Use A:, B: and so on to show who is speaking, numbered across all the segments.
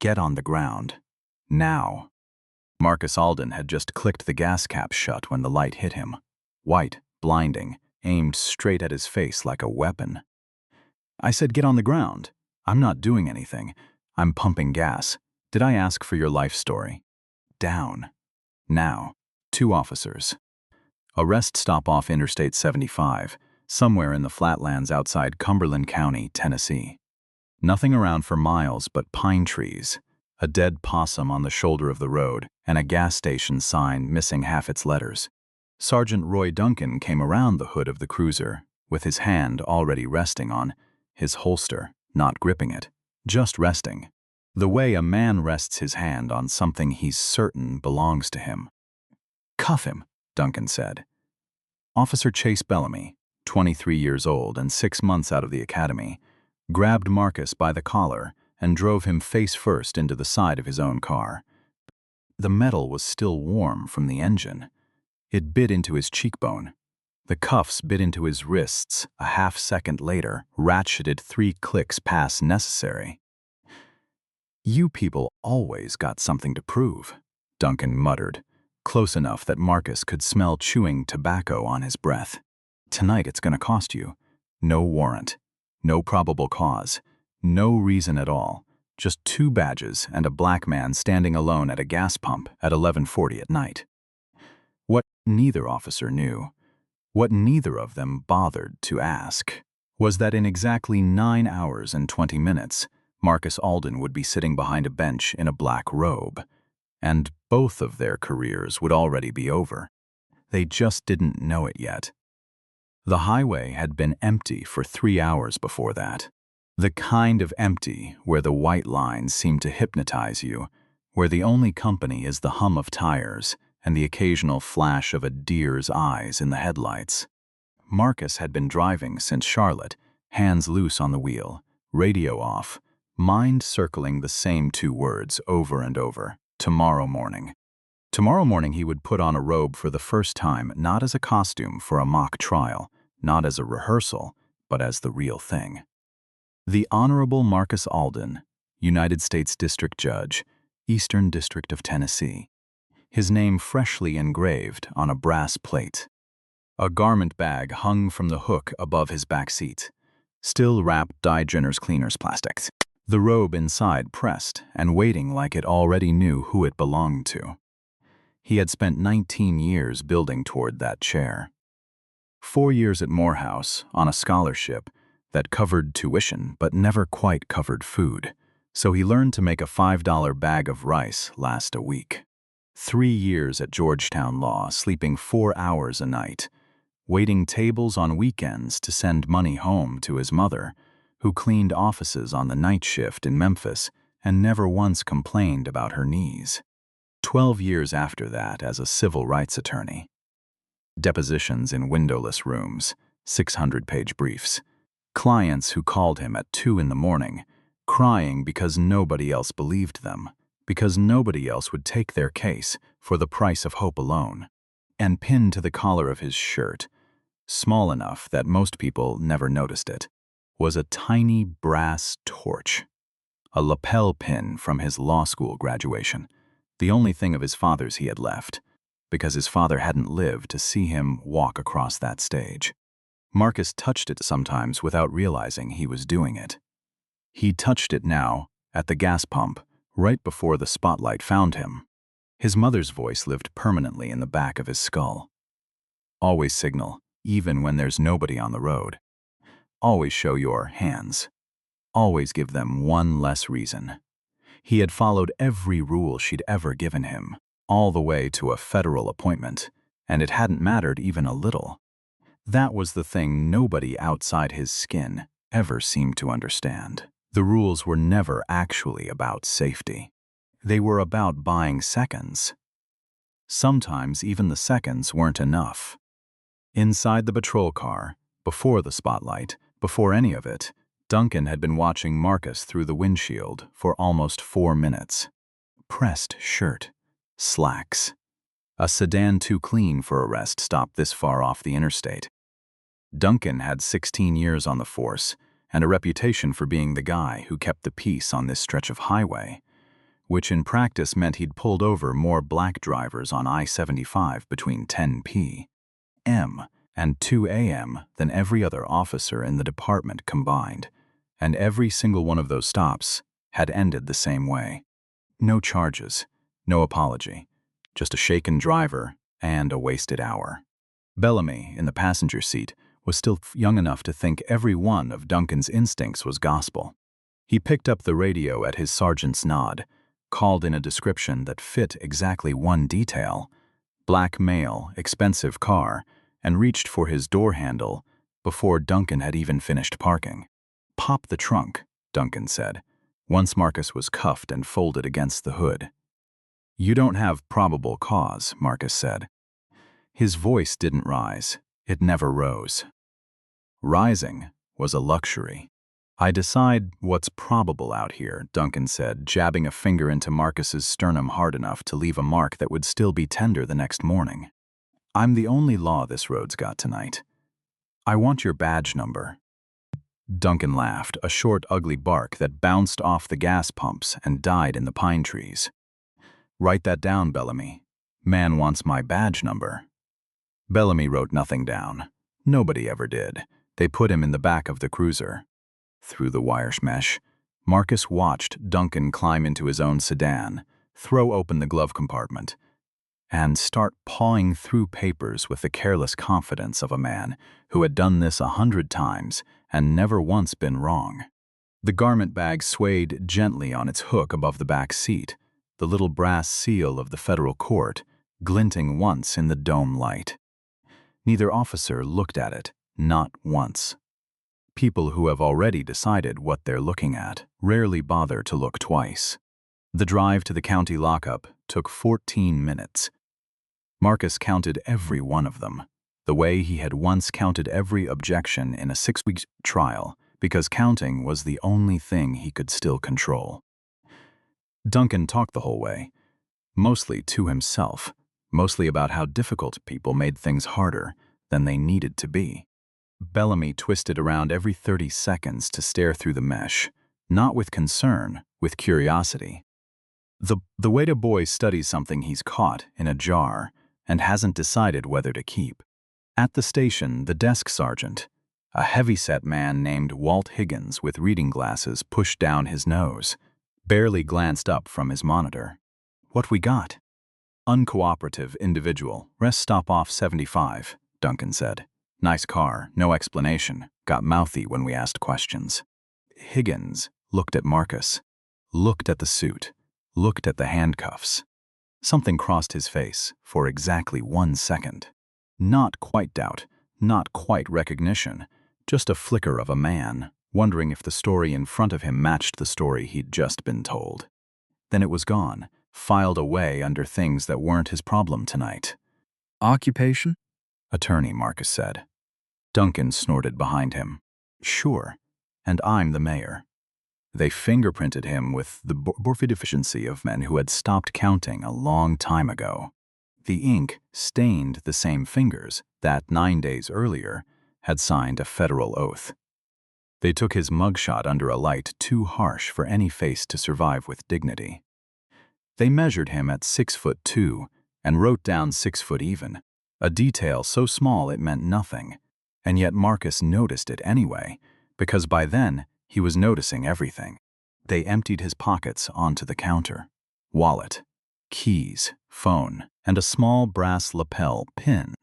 A: "Get on the ground. Now." Marcus Alden had just clicked the gas cap shut when the light hit him. White, blinding, aimed straight at his face like a weapon. "I said get on the ground. I'm not doing anything. I'm pumping gas. Did I ask for your life story? Down. Now." 2 officers. A rest stop off Interstate 75, somewhere in the flatlands outside Cumberland County, Tennessee. Nothing around for miles but pine trees, a dead possum on the shoulder of the road, and a gas station sign missing half its letters. Sergeant Roy Duncan came around the hood of the cruiser, with his hand already resting on his holster, not gripping it, just resting. The way a man rests his hand on something he's certain belongs to him. "Cuff him," Duncan said. Officer Chase Bellamy, 23 years old and 6 months out of the academy, grabbed Marcus by the collar and drove him face first into the side of his own car. The metal was still warm from the engine. It bit into his cheekbone. The cuffs bit into his wrists a half-second later, ratcheted 3 clicks past necessary. "You people always got something to prove," Duncan muttered, close enough that Marcus could smell chewing tobacco on his breath. "Tonight it's going to cost you. No warrant, no probable cause, no reason at all. Just 2 badges and a black man standing alone at a gas pump at 11:40 at night." What neither officer knew, what neither of them bothered to ask, was that in exactly 9 hours and 20 minutes, Marcus Alden would be sitting behind a bench in a black robe, and both of their careers would already be over. They just didn't know it yet. The highway had been empty for 3 hours before that. The kind of empty where the white lines seem to hypnotize you, where the only company is the hum of tires and the occasional flash of a deer's eyes in the headlights. Marcus had been driving since Charlotte, hands loose on the wheel, radio off, mind circling the same 2 words over and over: tomorrow morning. Tomorrow morning he would put on a robe for the first time, not as a costume for a mock trial, not as a rehearsal, but as the real thing. The Honorable Marcus Alden, United States District Judge, Eastern District of Tennessee. His name freshly engraved on a brass plate. A garment bag hung from the hook above his back seat, still wrapped Dye-Jenner's Cleaners plastics. The robe inside pressed and waiting like it already knew who it belonged to. He had spent 19 years building toward that chair. 4 years at Morehouse on a scholarship that covered tuition but never quite covered food, so he learned to make a $5 bag of rice last a week. 3 years at Georgetown Law, sleeping 4 hours a night, waiting tables on weekends to send money home to his mother, who cleaned offices on the night shift in Memphis and never once complained about her knees. 12 years after that as a civil rights attorney. Depositions in windowless rooms, 600-page briefs. Clients who called him at 2 in the morning, crying because nobody else believed them, because nobody else would take their case for the price of hope alone. And pinned to the collar of his shirt, small enough that most people never noticed it, was a tiny brass torch, a lapel pin from his law school graduation, the only thing of his father's he had left, because his father hadn't lived to see him walk across that stage. Marcus touched it sometimes without realizing he was doing it. He touched it now, at the gas pump, right before the spotlight found him. His mother's voice lived permanently in the back of his skull. Always signal, even when there's nobody on the road. Always show your hands. Always give them one less reason. He had followed every rule she'd ever given him, all the way to a federal appointment, and it hadn't mattered even a little. That was the thing nobody outside his skin ever seemed to understand. The rules were never actually about safety. They were about buying seconds. Sometimes even the seconds weren't enough. Inside the patrol car, before the spotlight, before any of it, Duncan had been watching Marcus through the windshield for almost 4 minutes. Pressed shirt, slacks. A sedan too clean for a rest stop this far off the interstate. Duncan had 16 years on the force and a reputation for being the guy who kept the peace on this stretch of highway. which in practice meant he'd pulled over more black drivers on I-75 between 10 p.m. and 2 a.m. than every other officer in the department combined, and every single one of those stops had ended the same way. No charges, no apology, just a shaken driver and a wasted hour. Bellamy, in the passenger seat, was still young enough to think every one of Duncan's instincts was gospel. He picked up the radio at his sergeant's nod, called in a description that fit exactly one detail: black male, expensive car, and reached for his door handle before Duncan had even finished parking. "Pop the trunk," Duncan said, once Marcus was cuffed and folded against the hood. "You don't have probable cause," Marcus said. His voice didn't rise. It never rose. Rising was a luxury. "I decide what's probable out here," Duncan said, jabbing a finger into Marcus's sternum hard enough to leave a mark that would still be tender the next morning. "I'm the only law this road's got tonight. I want your badge number." Duncan laughed, a short, ugly bark that bounced off the gas pumps and died in the pine trees. "Write that down, Bellamy. Man wants my badge number." Bellamy wrote nothing down. Nobody ever did. They put him in the back of the cruiser. Through the wire mesh, Marcus watched Duncan climb into his own sedan, throw open the glove compartment, and start pawing through papers with the careless confidence of a man who had done this 100 times and never once been wrong. The garment bag swayed gently on its hook above the back seat, the little brass seal of the federal court glinting once in the dome light. Neither officer looked at it, not once. People who have already decided what they're looking at rarely bother to look twice. The drive to the county lockup took 14 minutes. Marcus counted every one of them, the way he had once counted every objection in a 6-week trial, because counting was the only thing he could still control. Duncan talked the whole way, mostly to himself, mostly about how difficult people made things harder than they needed to be. Bellamy twisted around every 30 seconds to stare through the mesh, not with concern, with curiosity. The way a boy studies something he's caught in a jar and hasn't decided whether to keep. At the station, the desk sergeant, a heavy-set man named Walt Higgins with reading glasses pushed down his nose, barely glanced up from his monitor. "What we got?" "Uncooperative individual, rest stop off 75, Duncan said. "Nice car, no explanation, got mouthy when we asked questions." Higgins looked at Marcus, looked at the suit, looked at the handcuffs. Something crossed his face for exactly 1 second. Not quite doubt, not quite recognition, just a flicker of a man, wondering if the story in front of him matched the story he'd just been told. Then it was gone, filed away under things that weren't his problem tonight. "Occupation?" Attorney, Marcus said. Duncan snorted behind him. "Sure, and I'm the mayor." They fingerprinted him with the deficiency of men who had stopped counting a long time ago. The ink stained the same fingers that 9 days earlier had signed a federal oath. They took his mugshot under a light too harsh for any face to survive with dignity. They measured him at 6'2" and wrote down 6 foot even, a detail so small it meant nothing, and yet Marcus noticed it anyway, because by then he was noticing everything. They emptied his pockets onto the counter. Wallet, keys, phone, and a small brass lapel pin,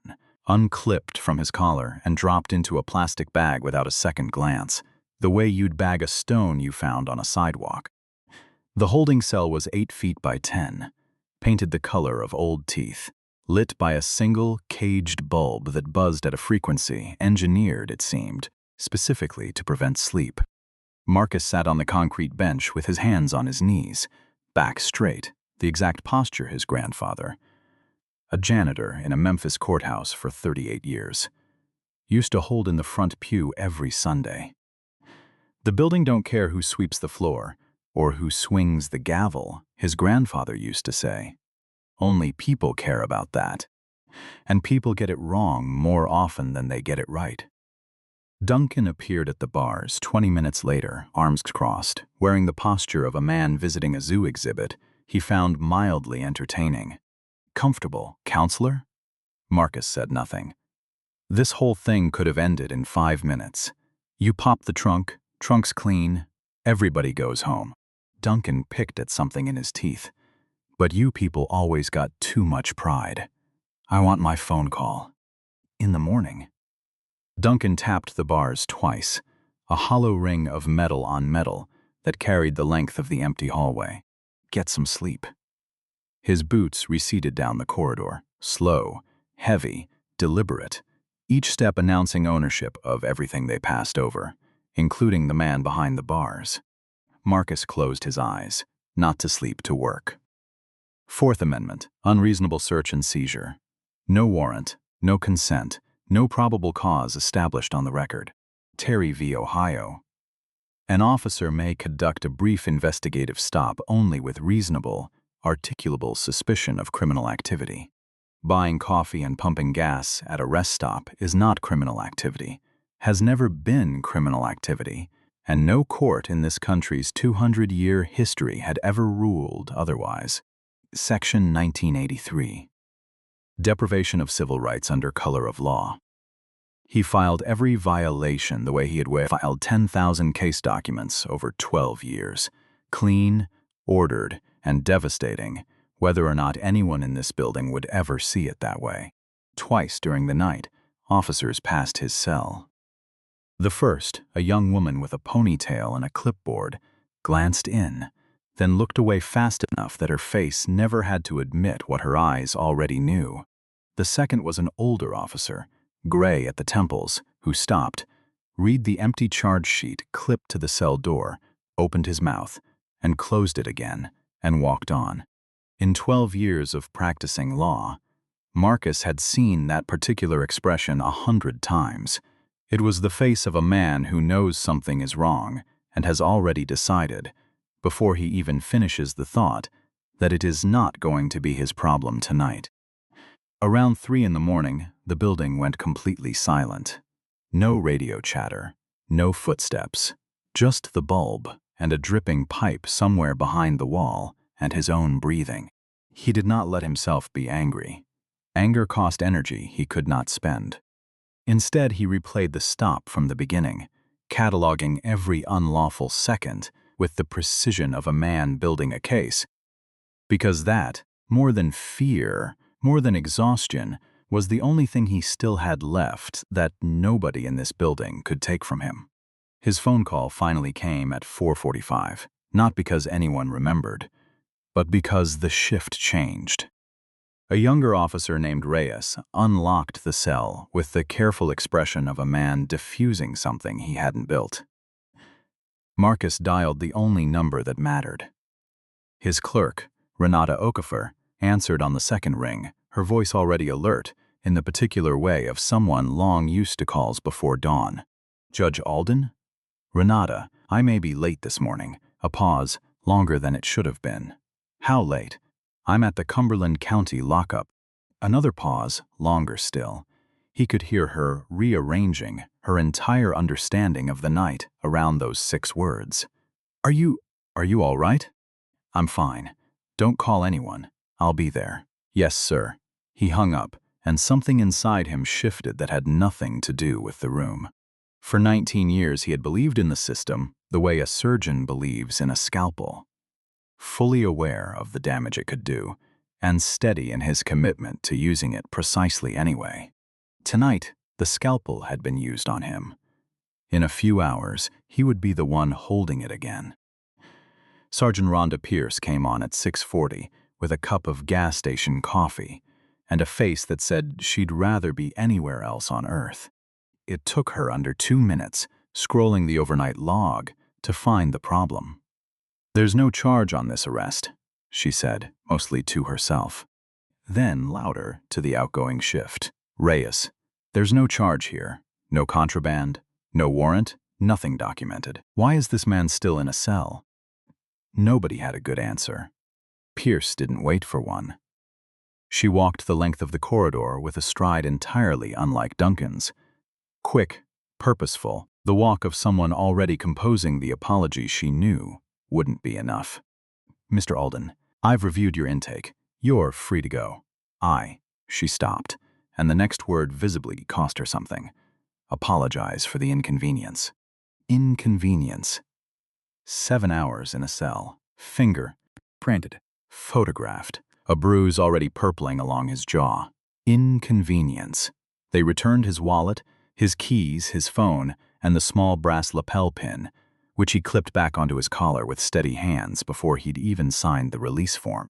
A: unclipped from his collar and dropped into a plastic bag without a second glance, the way you'd bag a stone you found on a sidewalk. The holding cell was 8 feet by 10, painted the color of old teeth, lit by a single caged bulb that buzzed at a frequency engineered, it seemed, specifically to prevent sleep. Marcus sat on the concrete bench with his hands on his knees, back straight, the exact posture his grandfather, a janitor in a Memphis courthouse for 38 years, used to hold in the front pew every Sunday. The building don't care who sweeps the floor or who swings the gavel, his grandfather used to say. Only people care about that. And people get it wrong more often than they get it right. Duncan appeared at the bars 20 minutes later, arms crossed, wearing the posture of a man visiting a zoo exhibit he found mildly entertaining. "Comfortable, counselor?" Marcus said nothing. "This whole thing could have ended in 5 minutes. You pop the trunk, trunk's clean, everybody goes home." Duncan picked at something in his teeth. "But you people always got too much pride. I want my phone call. In the morning." Duncan tapped the bars twice, a hollow ring of metal on metal that carried the length of the empty hallway. "Get some sleep." His boots receded down the corridor, slow, heavy, deliberate, each step announcing ownership of everything they passed over, including the man behind the bars. Marcus closed his eyes, not to sleep, to work. Fourth Amendment, unreasonable search and seizure. No warrant, no consent, no probable cause established on the record. Terry v. Ohio. An officer may conduct a brief investigative stop only with reasonable, articulable suspicion of criminal activity. Buying coffee and pumping gas at a rest stop is not criminal activity, has never been criminal activity, and no court in this country's 200-year history had ever ruled otherwise. Section 1983. Deprivation of civil rights under color of law. He filed every violation the way he had filed 10,000 case documents over 12 years. Clean, ordered, and devastating, whether or not anyone in this building would ever see it that way. Twice during the night, officers passed his cell. The first, a young woman with a ponytail and a clipboard, glanced in, then looked away fast enough that her face never had to admit what her eyes already knew. The second was an older officer, gray at the temples, who stopped, read the empty charge sheet clipped to the cell door, opened his mouth, and closed it again, and walked on. In 12 years of practicing law, Marcus had seen that particular expression 100 times. It was the face of a man who knows something is wrong and has already decided, before he even finishes the thought, that it is not going to be his problem tonight. Around 3 in the morning, the building went completely silent. No radio chatter, no footsteps, just the bulb and a dripping pipe somewhere behind the wall and his own breathing. He did not let himself be angry. Anger cost energy he could not spend. Instead, he replayed the stop from the beginning, cataloging every unlawful second with the precision of a man building a case. Because that, more than fear, more than exhaustion, was the only thing he still had left that nobody in this building could take from him. His phone call finally came at 4:45, not because anyone remembered, but because the shift changed. A younger officer named Reyes unlocked the cell with the careful expression of a man diffusing something he hadn't built. Marcus dialed the only number that mattered. His clerk, Renata Okafor, answered on the second ring, her voice already alert, in the particular way of someone long used to calls before dawn. "Judge Alden?" "Renata, I may be late this morning." A pause, longer than it should have been. "How late?" "I'm at the Cumberland County lockup." Another pause, longer still. He could hear her rearranging her entire understanding of the night around those 6 words. Are you all right?" "I'm fine. Don't call anyone. I'll be there." "Yes, sir." He hung up, and something inside him shifted that had nothing to do with the room. For 19 years he had believed in the system the way a surgeon believes in a scalpel, fully aware of the damage it could do, and steady in his commitment to using it precisely anyway. Tonight, the scalpel had been used on him. In a few hours, he would be the one holding it again. Sergeant Rhonda Pierce came on at 6:40 with a cup of gas station coffee and a face that said she'd rather be anywhere else on earth. It took her under 2 minutes, scrolling the overnight log, to find the problem. "There's no charge on this arrest," she said, mostly to herself. Then, louder, to the outgoing shift. "Reyes, there's no charge here. No contraband, no warrant, nothing documented. Why is this man still in a cell?" Nobody had a good answer. Pierce didn't wait for one. She walked the length of the corridor with a stride entirely unlike Duncan's. Quick, purposeful, the walk of someone already composing the apology she knew wouldn't be enough. "Mr. Alden, I've reviewed your intake. You're free to go." She stopped, and the next word visibly cost her something. Apologize for the inconvenience. Inconvenience. 7 hours in a cell. Finger printed. Photographed. A bruise already purpling along his jaw. Inconvenience. They returned his wallet, his keys, his phone, and the small brass lapel pin, which he clipped back onto his collar with steady hands before he'd even signed the release form.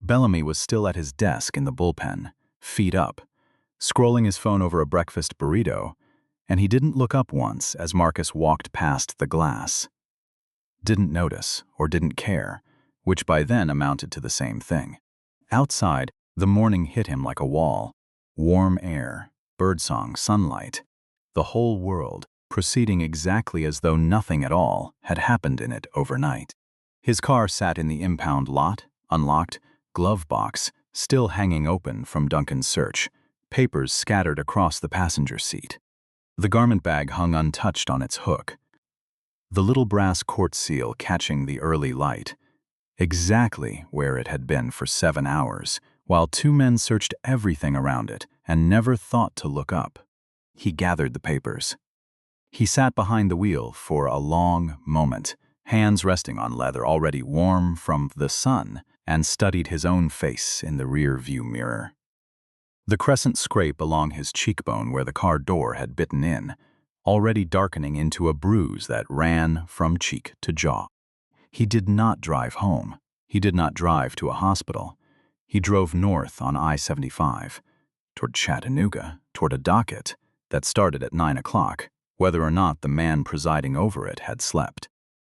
A: Bellamy was still at his desk in the bullpen, feet up, scrolling his phone over a breakfast burrito, and he didn't look up once as Marcus walked past the glass. Didn't notice or didn't care, which by then amounted to the same thing. Outside, the morning hit him like a wall. Warm air, birdsong, sunlight. The whole world proceeding exactly as though nothing at all had happened in it overnight. His car sat in the impound lot, unlocked, glove box still hanging open from Duncan's search, papers scattered across the passenger seat. The garment bag hung untouched on its hook. The little brass court seal catching the early light, exactly where it had been for 7 hours, while 2 men searched everything around it and never thought to look up. He gathered the papers. He sat behind the wheel for a long moment, hands resting on leather already warm from the sun, and studied his own face in the rear-view mirror. The crescent scrape along his cheekbone where the car door had bitten in, already darkening into a bruise that ran from cheek to jaw. He did not drive home. He did not drive to a hospital. He drove north on I-75, toward Chattanooga, toward a docket that started at 9 o'clock, whether or not the man presiding over it had slept.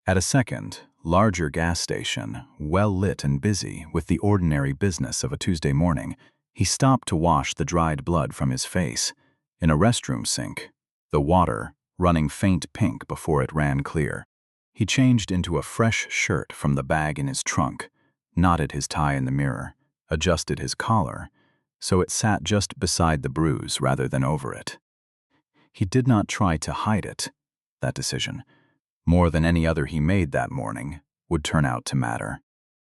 A: At a second, larger gas station, well-lit and busy with the ordinary business of a Tuesday morning, he stopped to wash the dried blood from his face. In a restroom sink, the water running faint pink before it ran clear. He changed into a fresh shirt from the bag in his trunk, knotted his tie in the mirror, adjusted his collar, so it sat just beside the bruise rather than over it. He did not try to hide it. That decision, more than any other he made that morning, would turn out to matter.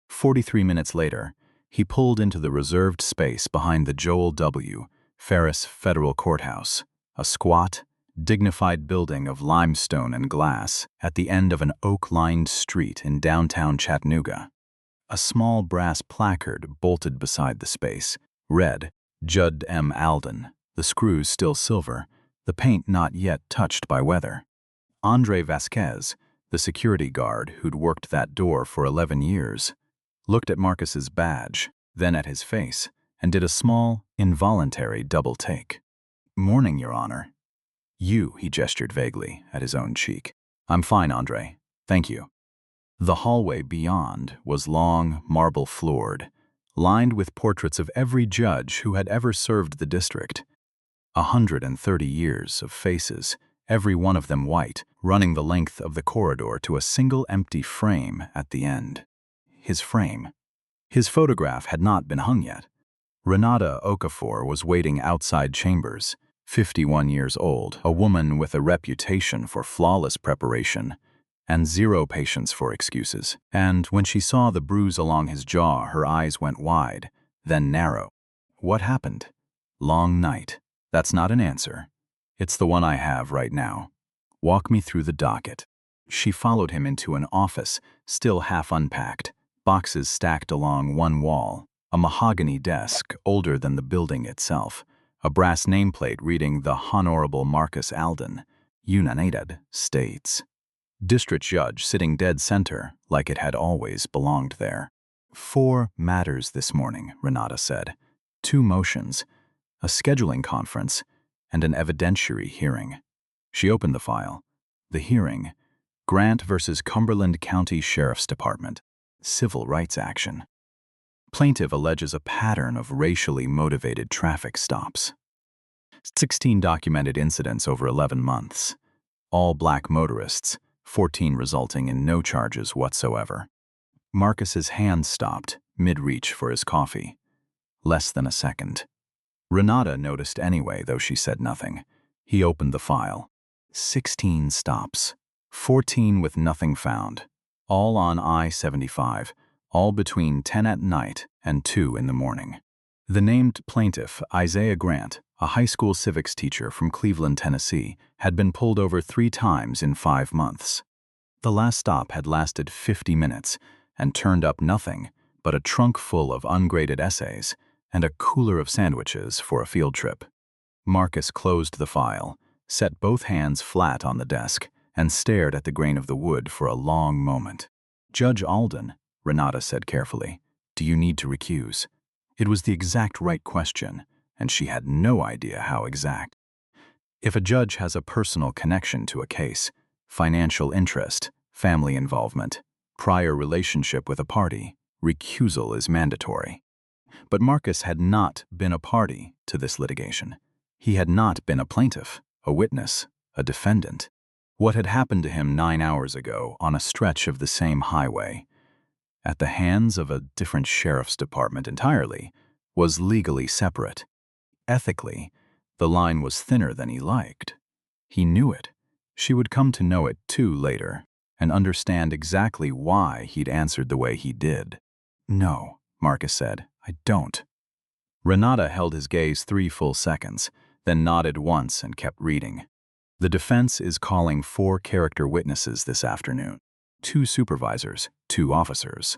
A: 43 minutes later, he pulled into the reserved space behind the Joel W. Ferris Federal Courthouse, a squat, dignified building of limestone and glass at the end of an oak-lined street in downtown Chattanooga. A small brass placard bolted beside the space, read, Judd M. Alden, the screws still silver, the paint not yet touched by weather. Andre Vasquez, the security guard who'd worked that door for 11 years, looked at Marcus's badge, then at his face, and did a small, involuntary double take. "Morning, Your Honor." He gestured vaguely at his own cheek. "I'm fine, Andre. Thank you." The hallway beyond was long, marble-floored, lined with portraits of every judge who had ever served the district. 130 years of faces, every one of them white, running the length of the corridor to a single empty frame at the end. His frame. His photograph had not been hung yet. Renata Okafor was waiting outside chambers, 51 years old, a woman with a reputation for flawless preparation and zero patience for excuses. And when she saw the bruise along his jaw, her eyes went wide, then narrow. What happened? Long night. That's not an answer. It's the one I have right now. Walk me through the docket. She followed him into an office, still half unpacked, boxes stacked along one wall, a mahogany desk older than the building itself, a brass nameplate reading the Honorable Marcus Alden, United States. District Judge sitting dead center, like it had always belonged there. 4 matters this morning, Renata said. 2 motions, a scheduling conference, and an evidentiary hearing. She opened the file. The hearing, Grant versus Cumberland County Sheriff's Department, civil rights action. Plaintiff alleges a pattern of racially motivated traffic stops. 16 documented incidents over 11 months. All black motorists, 14 resulting in no charges whatsoever. Marcus's hand stopped, mid-reach for his coffee. Less than a second. Renata noticed anyway, though she said nothing. He opened the file. 16 stops, 14 with nothing found, all on I-75, all between 10 at night and 2 in the morning. The named plaintiff, Isaiah Grant, a high school civics teacher from Cleveland, Tennessee, had been pulled over 3 times in 5 months. The last stop had lasted 50 minutes and turned up nothing but a trunk full of ungraded essays and a cooler of sandwiches for a field trip. Marcus closed the file, set both hands flat on the desk, and stared at the grain of the wood for a long moment. "Judge Alden," Renata said carefully, "do you need to recuse?" It was the exact right question, and she had no idea how exact. If a judge has a personal connection to a case, financial interest, family involvement, prior relationship with a party, recusal is mandatory. But Marcus had not been a party to this litigation. He had not been a plaintiff, a witness, a defendant. What had happened to him 9 hours ago on a stretch of the same highway, at the hands of a different sheriff's department entirely, was legally separate. Ethically, the line was thinner than he liked. He knew it. She would come to know it too later, and understand exactly why he'd answered the way he did. "No," Marcus said, "I don't." Renata held his gaze 3 full seconds, then nodded once and kept reading. "The defense is calling 4 character witnesses this afternoon. 2 supervisors, 2 officers."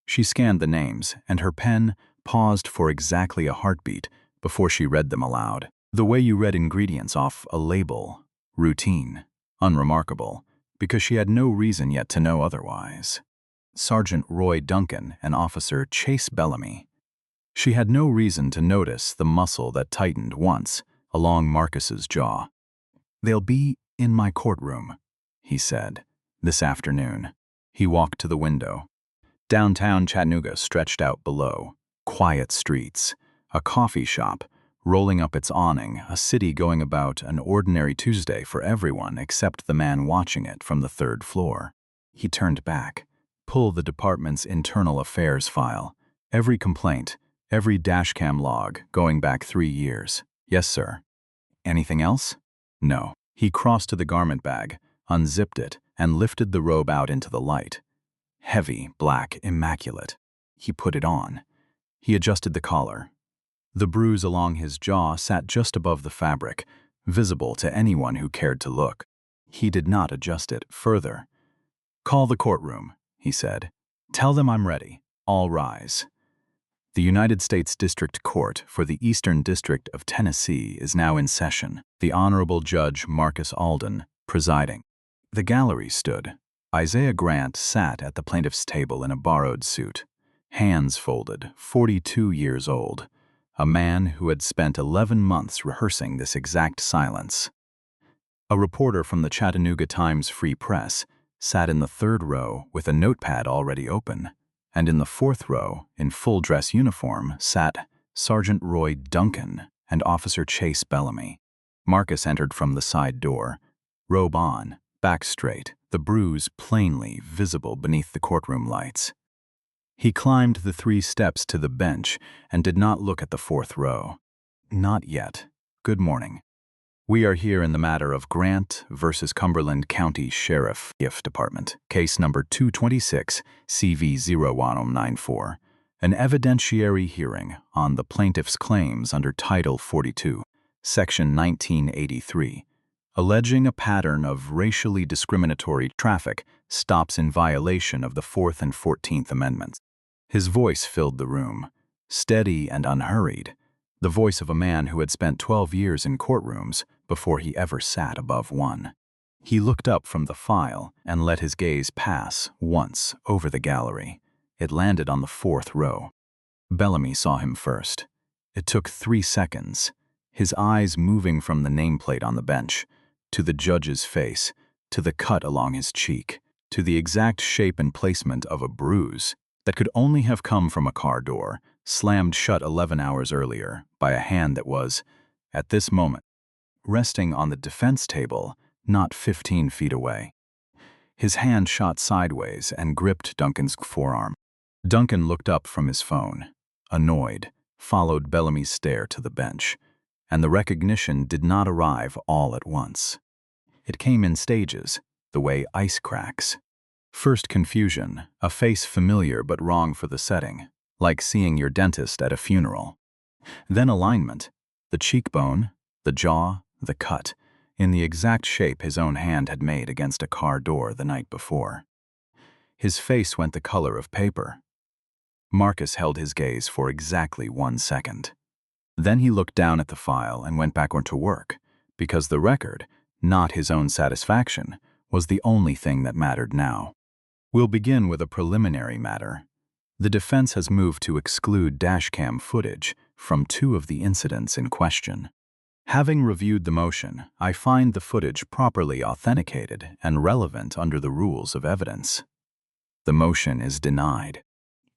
A: She scanned the names, and her pen paused for exactly a heartbeat before she read them aloud. The way you read ingredients off a label. Routine. Unremarkable, because she had no reason yet to know otherwise. Sergeant Roy Duncan and Officer Chase Bellamy. She had no reason to notice the muscle that tightened once along Marcus's jaw. "They'll be in my courtroom," he said, "this afternoon." He walked to the window. Downtown Chattanooga stretched out below. Quiet streets. A coffee shop, rolling up its awning, a city going about an ordinary Tuesday for everyone except the man watching it from the 3rd floor. He turned back. Pull the department's internal affairs file. Every complaint, every dashcam log going back 3 years. "Yes, sir." "Anything else?" "No." He crossed to the garment bag, unzipped it, and lifted the robe out into the light. Heavy, black, immaculate. He put it on. He adjusted the collar. The bruise along his jaw sat just above the fabric, visible to anyone who cared to look. He did not adjust it further. "Call the courtroom," he said. "Tell them I'm ready. All rise." The United States District Court for the Eastern District of Tennessee is now in session. The Honorable Judge Marcus Alden presiding. The gallery stood. Isaiah Grant sat at the plaintiff's table in a borrowed suit, hands folded, 42 years old, a man who had spent 11 months rehearsing this exact silence. A reporter from the Chattanooga Times Free Press sat in the 3rd row with a notepad already open, and in the 4th row, in full dress uniform, sat Sergeant Roy Duncan and Officer Chase Bellamy. Marcus entered from the side door, robe on, back straight, the bruise plainly visible beneath the courtroom lights. He climbed the 3 steps to the bench and did not look at the 4th row. "Not yet. Good morning. We are here in the matter of Grant versus Cumberland County Sheriff Department, case number 226 CV01094, an evidentiary hearing on the plaintiff's claims under Title 42, Section 1983, alleging a pattern of racially discriminatory traffic stops in violation of the 4th and 14th Amendments. His voice filled the room, steady and unhurried, the voice of a man who had spent 12 years in courtrooms before he ever sat above one. He looked up from the file and let his gaze pass once over the gallery. It landed on the 4th row. Bellamy saw him first. It took 3 seconds, his eyes moving from the nameplate on the bench, to the judge's face, to the cut along his cheek, to the exact shape and placement of a bruise that could only have come from a car door, slammed shut 11 hours earlier by a hand that was, at this moment, resting on the defense table not 15 feet away. His hand shot sideways and gripped Duncan's forearm. Duncan looked up from his phone, annoyed, followed Bellamy's stare to the bench, and the recognition did not arrive all at once. It came in stages, the way ice cracks. First confusion, a face familiar but wrong for the setting, like seeing your dentist at a funeral. Then alignment, the cheekbone, the jaw, the cut, in the exact shape his own hand had made against a car door the night before. His face went the color of paper. Marcus held his gaze for exactly 1 second. Then he looked down at the file and went back to work, because the record, not his own satisfaction, was the only thing that mattered now. We'll begin with a preliminary matter. The defense has moved to exclude dashcam footage from 2 of the incidents in question. Having reviewed the motion, I find the footage properly authenticated and relevant under the rules of evidence. The motion is denied.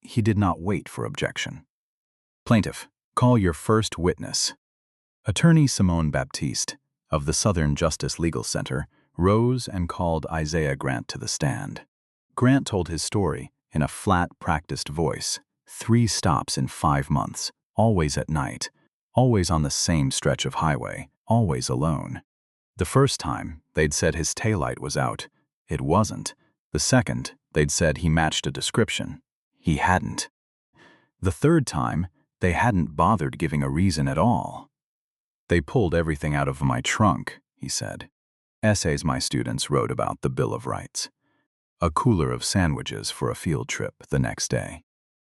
A: He did not wait for objection. Plaintiff, call your first witness. Attorney Simone Baptiste, of the Southern Justice Legal Center, rose and called Isaiah Grant to the stand. Grant told his story in a flat, practiced voice, 3 stops in 5 months, always at night, always on the same stretch of highway, always alone. The first time, they'd said his taillight was out. It wasn't. The second, they'd said he matched a description. He hadn't. The third time, they hadn't bothered giving a reason at all. They pulled everything out of my trunk, he said. Essays my students wrote about the Bill of Rights. A cooler of sandwiches for a field trip the next day.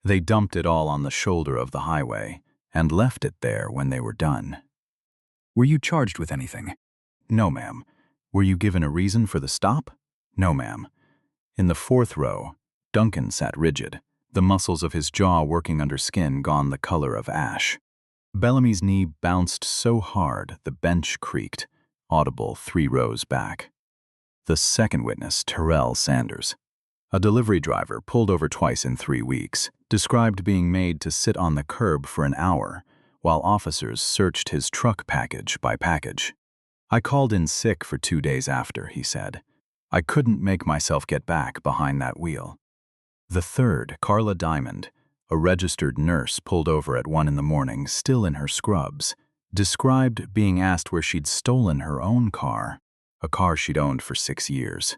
A: They dumped it all on the shoulder of the highway and left it there when they were done. Were you charged with anything? No, ma'am. Were you given a reason for the stop? No, ma'am. In the 4th row, Duncan sat rigid, the muscles of his jaw working under skin gone the color of ash. Bellamy's knee bounced so hard the bench creaked, audible 3 rows back. The second witness, Terrell Sanders, a delivery driver pulled over twice in 3 weeks, described being made to sit on the curb for an hour while officers searched his truck package by package. I called in sick for 2 days after, he said. I couldn't make myself get back behind that wheel. The third, Carla Diamond, a registered nurse pulled over at 1 in the morning, still in her scrubs, described being asked where she'd stolen her own car, a car she'd owned for 6 years,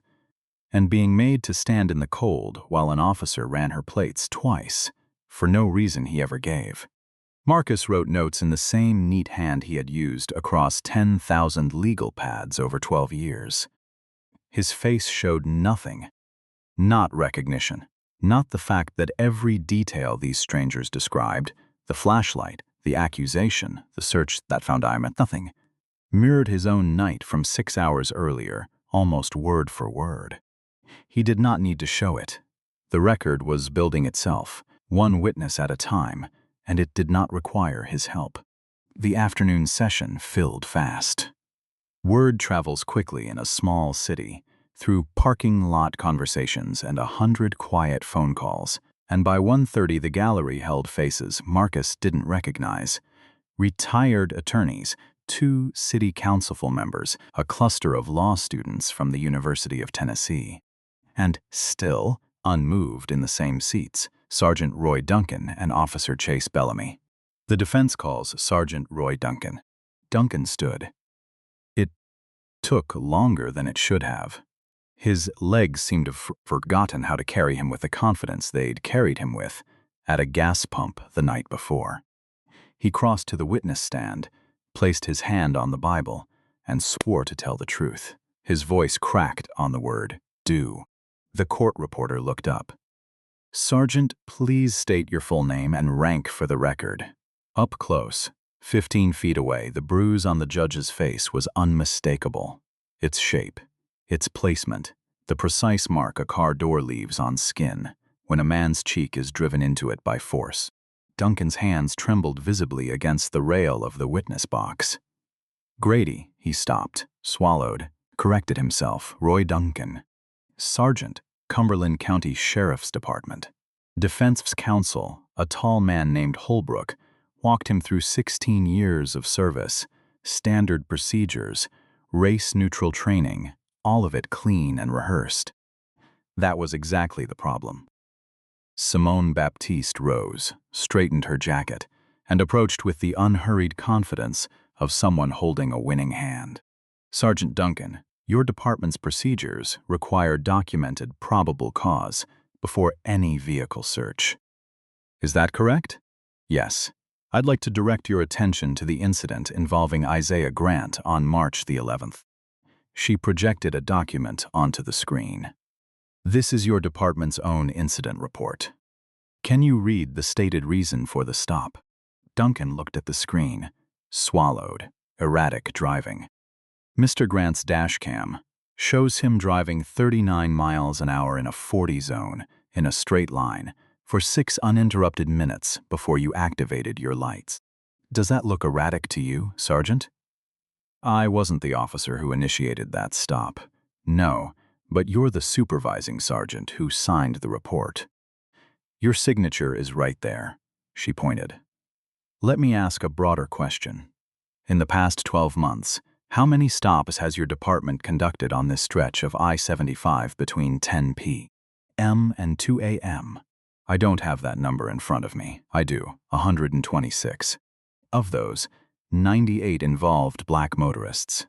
A: and being made to stand in the cold while an officer ran her plates twice, for no reason he ever gave. Marcus wrote notes in the same neat hand he had used across 10,000 legal pads over 12 years. His face showed nothing. Not recognition. Not the fact that every detail these strangers described, the flashlight, the accusation, the search that found nothing, mirrored his own night from 6 hours earlier, almost word for word. He did not need to show it. The record was building itself, 1 witness at a time, and it did not require his help. The afternoon session filled fast. Word travels quickly in a small city, through parking lot conversations and 100 quiet phone calls, and by 1:30 the gallery held faces Marcus didn't recognize. Retired attorneys, 2 city council members, a cluster of law students from the University of Tennessee. And still, unmoved in the same seats, Sergeant Roy Duncan and Officer Chase Bellamy. The defense calls Sergeant Roy Duncan. Duncan stood. It took longer than it should have. His legs seemed to have forgotten how to carry him with the confidence they'd carried him with at a gas pump the night before. He crossed to the witness stand, placed his hand on the Bible, and swore to tell the truth. His voice cracked on the word, do. The court reporter looked up. Sergeant, please state your full name and rank for the record. Up close, 15 feet away, the bruise on the judge's face was unmistakable. Its shape, its placement, the precise mark a car door leaves on skin when a man's cheek is driven into it by force. Duncan's hands trembled visibly against the rail of the witness box. Grady, he stopped, swallowed, corrected himself, Roy Duncan. Sergeant, Cumberland County Sheriff's Department. Defense counsel, a tall man named Holbrook, walked him through 16 years of service, standard procedures, race-neutral training, all of it clean and rehearsed. That was exactly the problem. Simone Baptiste rose, straightened her jacket, and approached with the unhurried confidence of someone holding a winning hand. Sergeant Duncan, Your department's procedures require documented probable cause before any vehicle search. Is that correct? Yes. I'd like to direct your attention to the incident involving Isaiah Grant on March the 11th. She projected a document onto the screen. This is your department's own incident report. Can you read the stated reason for the stop? Duncan looked at the screen, swallowed, erratic driving. Mr. Grant's dashcam shows him driving 39 miles an hour in a 40 zone in a straight line for 6 uninterrupted minutes before you activated your lights. Does that look erratic to you, Sergeant? I wasn't the officer who initiated that stop. No, but you're the supervising sergeant who signed the report. Your signature is right there, she pointed. Let me ask a broader question. In the past 12 months, how many stops has your department conducted on this stretch of I-75 between 10 p.m. and 2 a.m.? I don't have that number in front of me. I do, 126. Of those, 98 involved black motorists.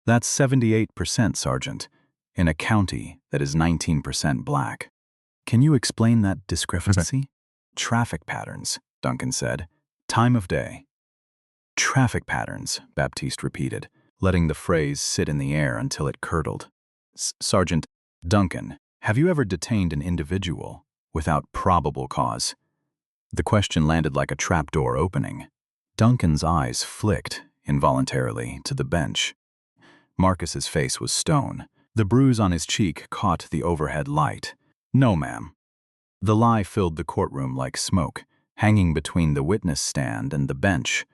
A: That's 78%, Sergeant, in a county that is 19% black. Can you explain that discrepancy? Traffic patterns, Duncan said. Time of day. Traffic patterns, Baptiste repeated, letting the phrase sit in the air until it curdled. Sergeant Duncan, have you ever detained an individual without probable cause? The question landed like a trapdoor opening. Duncan's eyes flicked, involuntarily, to the bench. Marcus's face was stone. The bruise on his cheek caught the overhead light. No, ma'am. The lie filled the courtroom like smoke, hanging between the witness stand and the bench,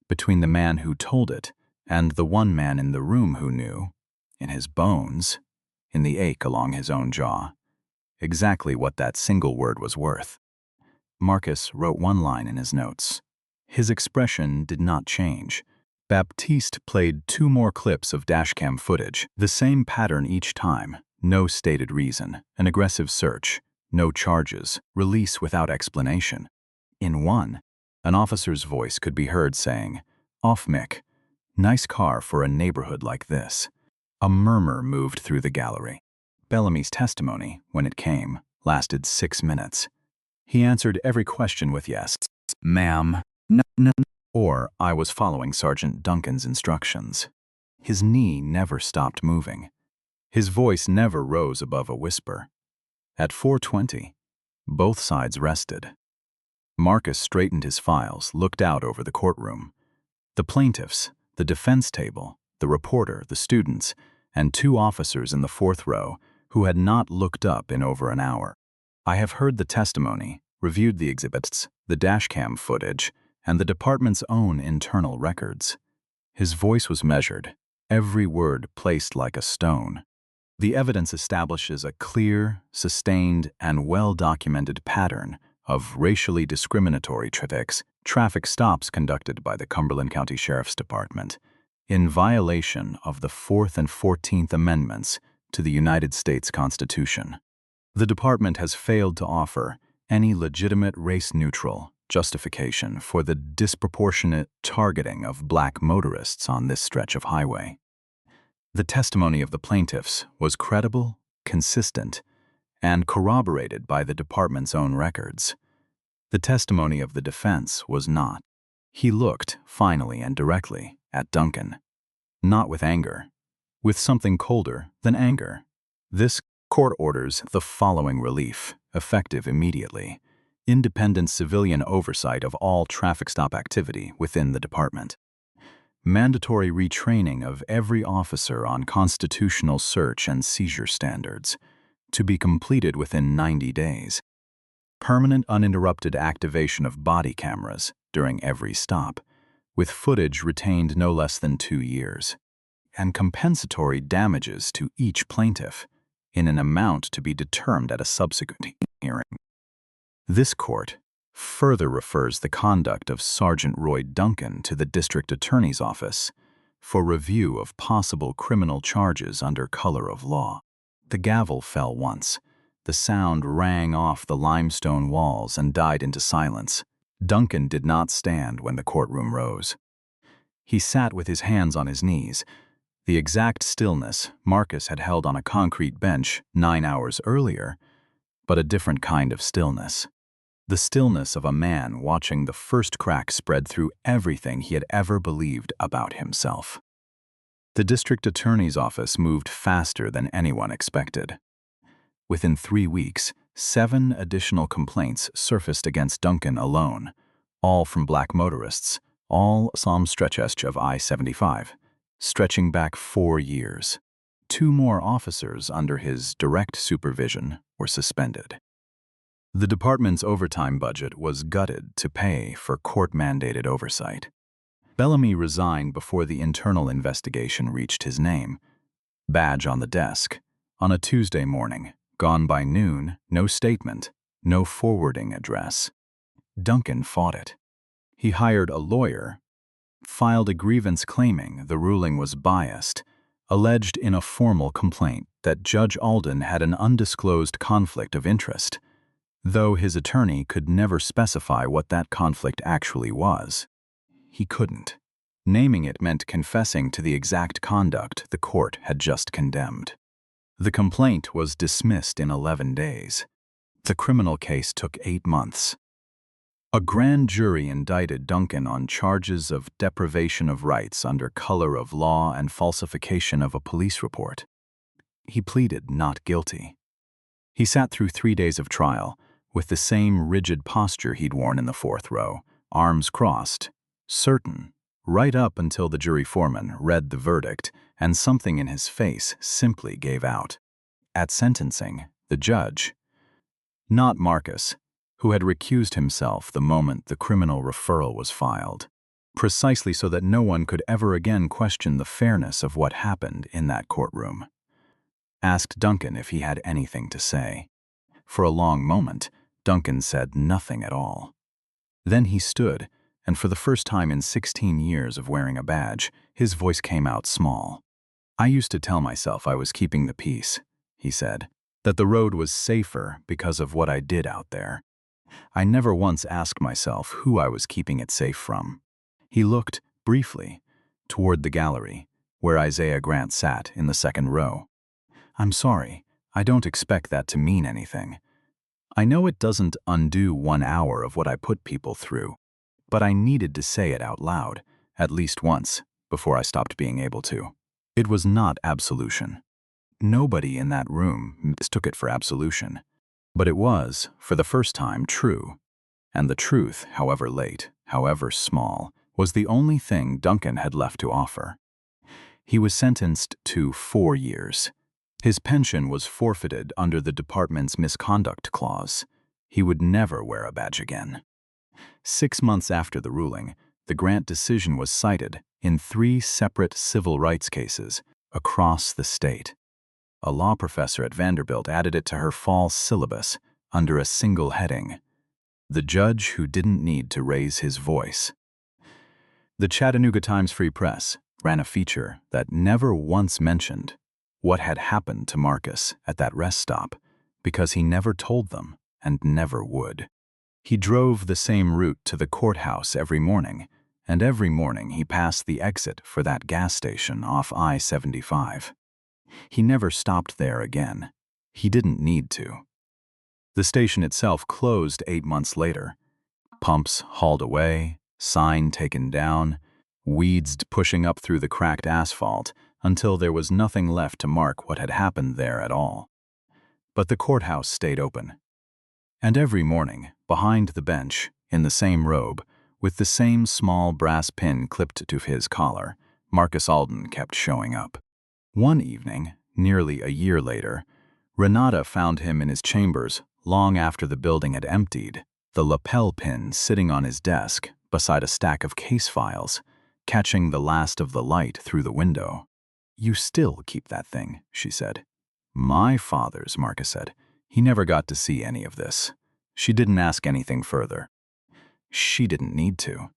A: between the man who told it and the one man in the room who knew, in his bones, in the ache along his own jaw, exactly what that single word was worth. Marcus wrote one line in his notes. His expression did not change. Baptiste played 2 more clips of dashcam footage, the same pattern each time, no stated reason, an aggressive search, no charges, release without explanation. In one, an officer's voice could be heard saying, "Off Mick, nice car for a neighborhood like this." A murmur moved through the gallery. Bellamy's testimony, when it came, lasted 6 minutes. He answered every question with yes, ma'am, no, or I was following Sergeant Duncan's instructions. His knee never stopped moving. His voice never rose above a whisper. At 4:20, both sides rested. Marcus straightened his files, looked out over the courtroom. The plaintiffs, the defense table, the reporter, the students, and 2 officers in the 4th row who had not looked up in over an hour. I have heard the testimony, reviewed the exhibits, the dashcam footage, and the department's own internal records. His voice was measured, every word placed like a stone. The evidence establishes a clear, sustained, and well-documented pattern of racially discriminatory traffic stops conducted by the Cumberland County Sheriff's Department in violation of the 4th and 14th Amendments to the United States Constitution. The department has failed to offer any legitimate race-neutral justification for the disproportionate targeting of black motorists on this stretch of highway. The testimony of the plaintiffs was credible, consistent, and corroborated by the department's own records. The testimony of the defense was not. He looked, finally and directly, at Duncan. Not with anger, with something colder than anger. This court orders the following relief, effective immediately. Independent civilian oversight of all traffic stop activity within the department. Mandatory retraining of every officer on constitutional search and seizure standards, to be completed within 90 days. Permanent uninterrupted activation of body cameras during every stop, with footage retained no less than 2 years. And compensatory damages to each plaintiff, in an amount to be determined at a subsequent hearing. This court further refers the conduct of Sergeant Roy Duncan to the District Attorney's Office for review of possible criminal charges under color of law. The gavel fell once. The sound rang off the limestone walls and died into silence. Duncan did not stand when the courtroom rose. He sat with his hands on his knees, The exact stillness Marcus had held on a concrete bench 9 hours earlier, but a different kind of stillness. The stillness of a man watching the first crack spread through everything he had ever believed about himself. The district attorney's office moved faster than anyone expected. Within 3 weeks, 7 additional complaints surfaced against Duncan alone, all from black motorists, all some stretch of I-75, stretching back 4 years. 2 more officers under his direct supervision were suspended. The department's overtime budget was gutted to pay for court-mandated oversight. Bellamy resigned before the internal investigation reached his name. Badge on the desk. On a Tuesday morning, gone by noon, no statement, no forwarding address. Duncan fought it. He hired a lawyer, filed a grievance claiming the ruling was biased, alleged in a formal complaint that Judge Alden had an undisclosed conflict of interest, though his attorney could never specify what that conflict actually was. He couldn't. Naming it meant confessing to the exact conduct the court had just condemned. The complaint was dismissed in 11 days. The criminal case took 8 months. A grand jury indicted Duncan on charges of deprivation of rights under color of law and falsification of a police report. He pleaded not guilty. He sat through 3 days of trial, with the same rigid posture he'd worn in the 4th row, arms crossed, certain, right up until the jury foreman read the verdict and something in his face simply gave out. At sentencing, the judge, not Marcus, who had recused himself the moment the criminal referral was filed, precisely so that no one could ever again question the fairness of what happened in that courtroom, asked Duncan if he had anything to say. For a long moment, Duncan said nothing at all. Then he stood, and for the first time in 16 years of wearing a badge, his voice came out small. "I used to tell myself I was keeping the peace," he said, "that the road was safer because of what I did out there. I never once asked myself who I was keeping it safe from." He looked, briefly, toward the gallery, where Isaiah Grant sat in the 2nd row. "I'm sorry, I don't expect that to mean anything. I know it doesn't undo 1 hour of what I put people through, but I needed to say it out loud, at least once, before I stopped being able to." It was not absolution. Nobody in that room mistook it for absolution. But it was, for the first time, true. And the truth, however late, however small, was the only thing Duncan had left to offer. He was sentenced to 4 years. His pension was forfeited under the department's misconduct clause. He would never wear a badge again. 6 months after the ruling, the Grant decision was cited in 3 separate civil rights cases across the state. A law professor at Vanderbilt added it to her fall syllabus under a single heading: "The judge who didn't need to raise his voice." The Chattanooga Times Free Press ran a feature that never once mentioned what had happened to Marcus at that rest stop, because he never told them and never would. He drove the same route to the courthouse every morning, and every morning he passed the exit for that gas station off I-75. He never stopped there again. He didn't need to. The station itself closed 8 months later. Pumps hauled away, sign taken down, weeds pushing up through the cracked asphalt until there was nothing left to mark what had happened there at all. But the courthouse stayed open. And every morning, behind the bench, in the same robe, with the same small brass pin clipped to his collar, Marcus Alden kept showing up. One evening, nearly a year later, Renata found him in his chambers long after the building had emptied, the lapel pin sitting on his desk beside a stack of case files, catching the last of the light through the window. "You still keep that thing," she said. "My father's," Marcus said. "He never got to see any of this." She didn't ask anything further. She didn't need to.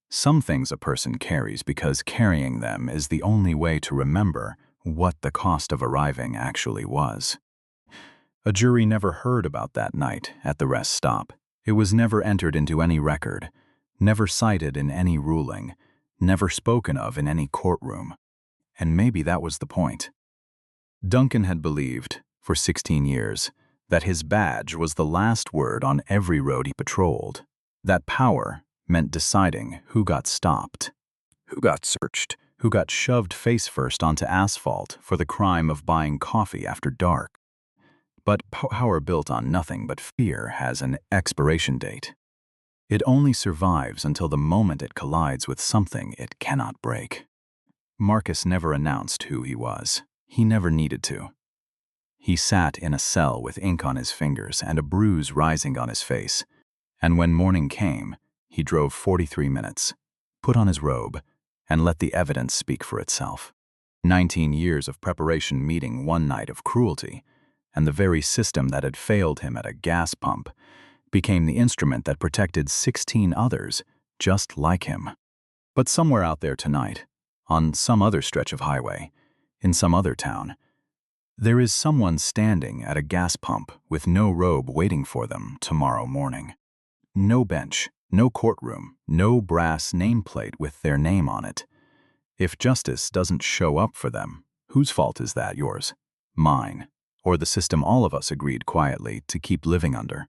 A: Some things a person carries because carrying them is the only way to remember what the cost of arriving actually was. A jury never heard about that night at the rest stop. It was never entered into any record, never cited in any ruling, never spoken of in any courtroom. And maybe that was the point. Duncan had believed, for 16 years, that his badge was the last word on every road he patrolled. That power meant deciding who got stopped, who got searched, who got shoved face first onto asphalt for the crime of buying coffee after dark. But power built on nothing but fear has an expiration date. It only survives until the moment it collides with something it cannot break. Marcus never announced who he was. He never needed to. He sat in a cell with ink on his fingers and a bruise rising on his face. And when morning came, he drove 43 minutes, put on his robe, and let the evidence speak for itself. 19 years of preparation meeting one night of cruelty, and the very system that had failed him at a gas pump became the instrument that protected 16 others just like him. But somewhere out there tonight, on some other stretch of highway, in some other town, there is someone standing at a gas pump with no robe waiting for them tomorrow morning. No bench, no courtroom, no brass nameplate with their name on it. If justice doesn't show up for them, whose fault is that? Yours? Mine? Or the system all of us agreed quietly to keep living under?